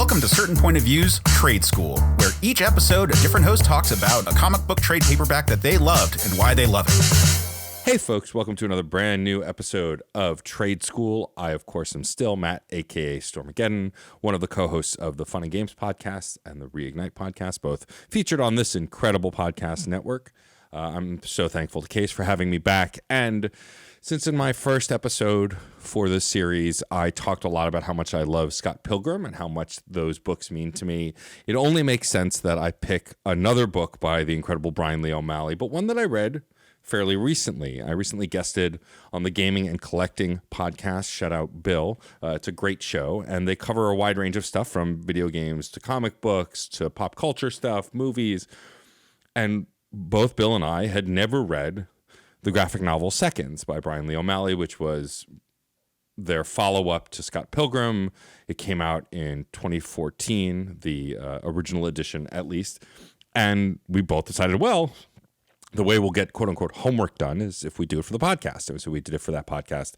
Welcome to Certain Point of View's Trade School, where each episode a different host talks about a comic book trade paperback that they loved and why they love it. Hey folks, welcome to another brand new episode of Trade School. I, of course, am still Matt, aka Stormageddon, one of the co-hosts of the Fun and Games podcast and the Reignite podcast, both featured on this incredible podcast network. I'm so thankful to Case for having me back. And since in my first episode for this series, I talked a lot about how much I love Scott Pilgrim and how much those books mean to me, it only makes sense that I pick another book by the incredible Bryan Lee O'Malley, but one that I read fairly recently. I recently guested on the Gaming and Collecting podcast. Shout out Bill. It's a great show, and they cover a wide range of stuff from video games to comic books to pop culture stuff, movies. And both Bill and I had never read the graphic novel Seconds by Bryan Lee O'Malley, which was their follow-up to Scott Pilgrim. It came out in 2014, the original edition at least. And we both decided, well, the way we'll get quote-unquote homework done is if we do it for the podcast. And so we did it for that podcast.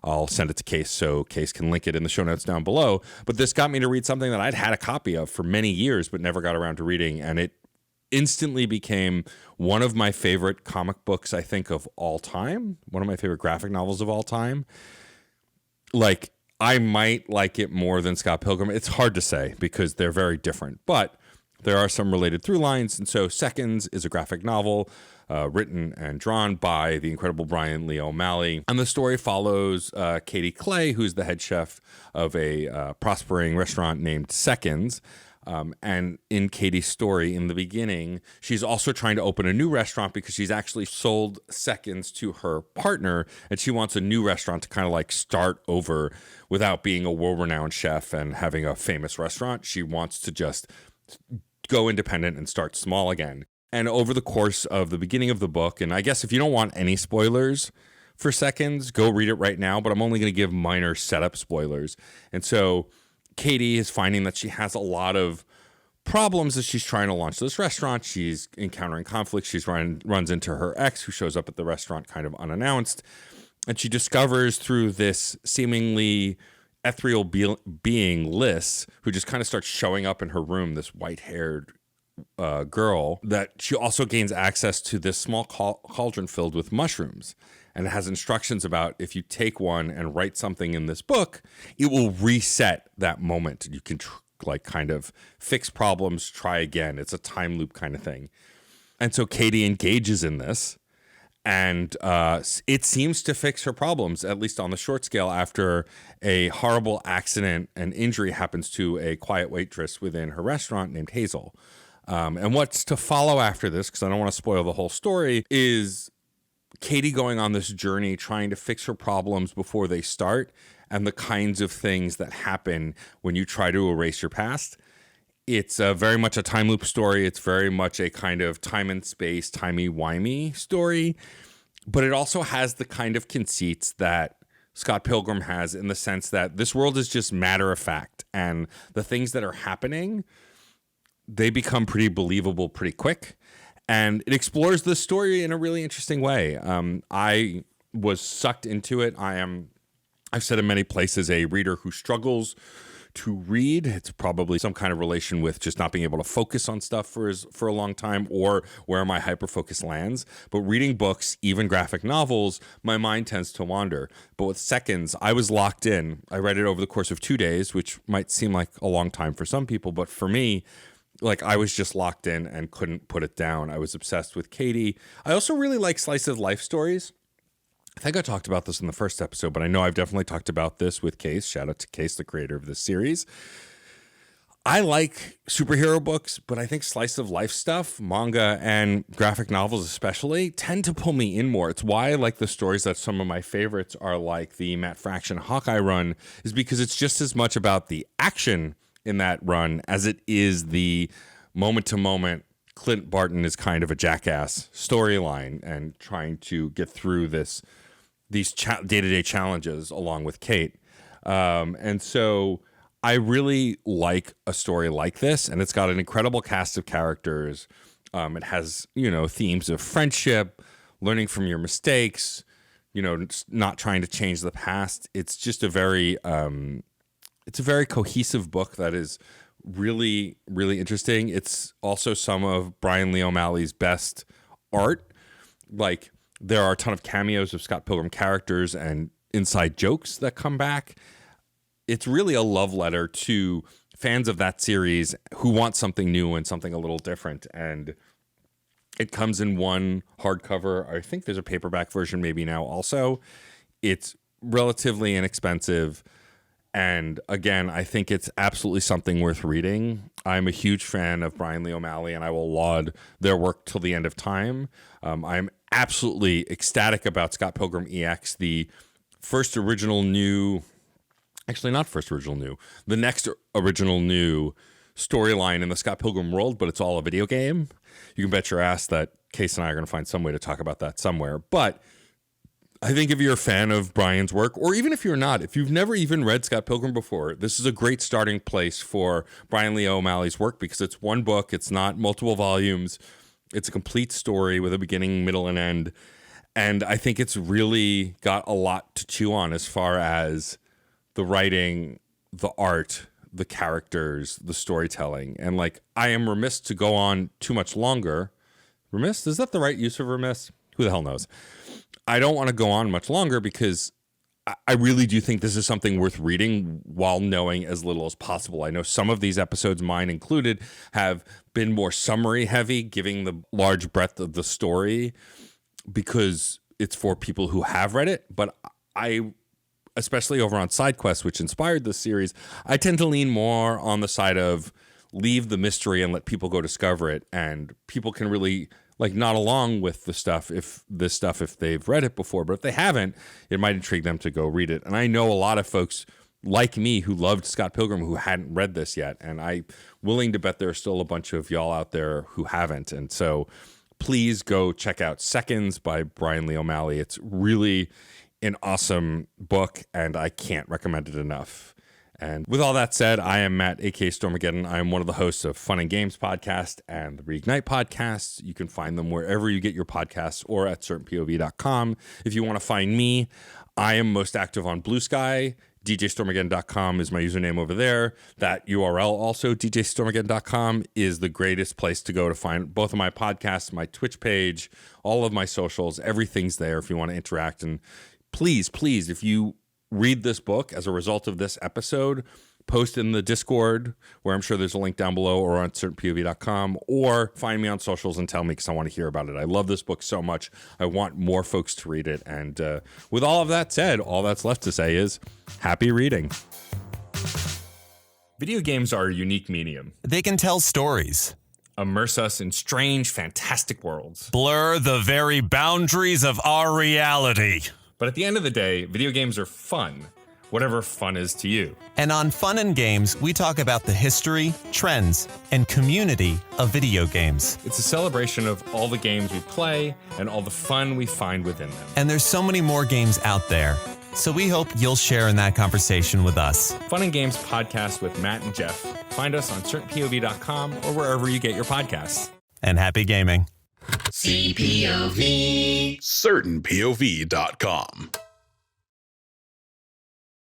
I'll send it to Case so Case can link it in the show notes down below. But this got me to read something that I'd had a copy of for many years but never got around to reading, and it instantly became one of my favorite comic books, I think, of all time. One of my favorite graphic novels of all time. Like, I might like it more than Scott Pilgrim. It's hard to say because they're very different, but there are some related through lines. And so Seconds is a graphic novel written and drawn by the incredible Bryan Lee O'Malley. And the story follows Katie Clay, who's the head chef of a prospering restaurant named Seconds. And in Katie's story in the beginning, she's also trying to open a new restaurant because she's actually sold Seconds to her partner, and she wants a new restaurant to kind of like start over without being a world-renowned chef and having a famous restaurant. She wants to just go independent and start small again. And over the course of the beginning of the book, and I guess if you don't want any spoilers for Seconds, go read it right now, but I'm only going to give minor setup spoilers. And so Katie is finding that she has a lot of problems as she's trying to launch this restaurant. She's encountering conflict. She's runs into her ex, who shows up at the restaurant kind of unannounced. And she discovers through this seemingly ethereal being, Liz, who just kind of starts showing up in her room, this white-haired girl, that she also gains access to this small cauldron filled with mushrooms. And it has instructions about if you take one and write something in this book, it will reset that moment. You can kind of fix problems, try again. It's a time loop kind of thing. And so Katie engages in this, and it seems to fix her problems, at least on the short scale, after a horrible accident and injury happens to a quiet waitress within her restaurant named Hazel. And what's to follow after this, because I don't want to spoil the whole story, is Katie going on this journey trying to fix her problems before they start, and the kinds of things that happen when you try to erase your past. It's very much a time loop story. It's very much a kind of time and space, timey-wimey story, but it also has the kind of conceits that Scott Pilgrim has, in the sense that this world is just matter of fact, and the things that are happening, they become pretty believable pretty quick. And it explores the story in a really interesting way. I was sucked into it. I've said in many places, a reader who struggles to read. It's probably some kind of relation with just not being able to focus on stuff for a long time, or where my hyperfocus lands. But reading books, even graphic novels, my mind tends to wander. But with Seconds, I was locked in. I read it over the course of 2 days, which might seem like a long time for some people, but for me, like, I was just locked in and couldn't put it down. I was obsessed with Katie. I also really like slice of life stories. I think I talked about this in the first episode, but I know I've definitely talked about this with Case. Shout out to Case, the creator of this series. I like superhero books, but I think slice of life stuff, manga and graphic novels especially, tend to pull me in more. It's why I like the stories that some of my favorites are, like the Matt Fraction Hawkeye run, is because it's just as much about the action in that run as it is the moment-to-moment Clint Barton is kind of a jackass storyline and trying to get through these day-to-day challenges along with Kate. And so I really like a story like this, and it's got an incredible cast of characters. It has, themes of friendship, learning from your mistakes, not trying to change the past. It's just a very it's a very cohesive book that is really, really interesting. It's also some of Bryan Lee O'Malley's best art. Like, there are a ton of cameos of Scott Pilgrim characters and inside jokes that come back. It's really a love letter to fans of that series who want something new and something a little different. And it comes in one hardcover. I think there's a paperback version maybe now also. It's relatively inexpensive. And again, I think it's absolutely something worth reading. I'm a huge fan of Bryan Lee O'Malley, and I will laud their work till the end of time. I'm absolutely ecstatic about Scott Pilgrim EX, the first original new, actually not first original new, the next original new storyline in the Scott Pilgrim world, but it's all a video game. You can bet your ass that Case and I are going to find some way to talk about that somewhere. But I think if you're a fan of Bryan's work, or even if you're not, if you've never even read Scott Pilgrim before, this is a great starting place for Bryan Lee O'Malley's work because it's one book, it's not multiple volumes, it's a complete story with a beginning, middle, and end. And I think it's really got a lot to chew on as far as the writing, the art, the characters, the storytelling. And like, I am remiss to go on too much longer. Remiss? Is that the right use of remiss? Who the hell knows? I don't want to go on much longer because I really do think this is something worth reading while knowing as little as possible. I know some of these episodes, mine included, have been more summary heavy, giving the large breadth of the story because it's for people who have read it. But I, especially over on SideQuest, which inspired this series, I tend to lean more on the side of leave the mystery and let people go discover it. And people can really like nod along with the stuff if they've read it before, but if they haven't, it might intrigue them to go read it. And I know a lot of folks like me who loved Scott Pilgrim who hadn't read this yet, and I'm willing to bet there are still a bunch of y'all out there who haven't. And so please go check out Seconds by Bryan Lee O'Malley. It's really an awesome book, and I can't recommend it enough. And with all that said, I am Matt, aka Stormageddon. I am one of the hosts of Fun and Games podcast and the Reignite podcast. You can find them wherever you get your podcasts or at certainpov.com. If you want to find me, I am most active on Blue Sky. DJStormageddon.com is my username over there. That URL also, DJStormageddon.com, is the greatest place to go to find both of my podcasts, my Twitch page, all of my socials. Everything's there if you want to interact. And please, if you read this book as a result of this episode, post in the Discord, where I'm sure there's a link down below, or on certainpov.com, or find me on socials and tell me because I want to hear about it. I love this book so much. I want more folks to read it. And with all of that said, all that's left to say is happy reading. Video games are a unique medium. They can tell stories, Immerse us in strange, fantastic worlds, blur the very boundaries of our reality. But at the end of the day, video games are fun, whatever fun is to you. And on Fun and Games, we talk about the history, trends, and community of video games. It's a celebration of all the games we play and all the fun we find within them. And there's so many more games out there. So we hope you'll share in that conversation with us. Fun and Games podcast with Matt and Jeff. Find us on certainpov.com or wherever you get your podcasts. And happy gaming. CPOV. certainpov.com.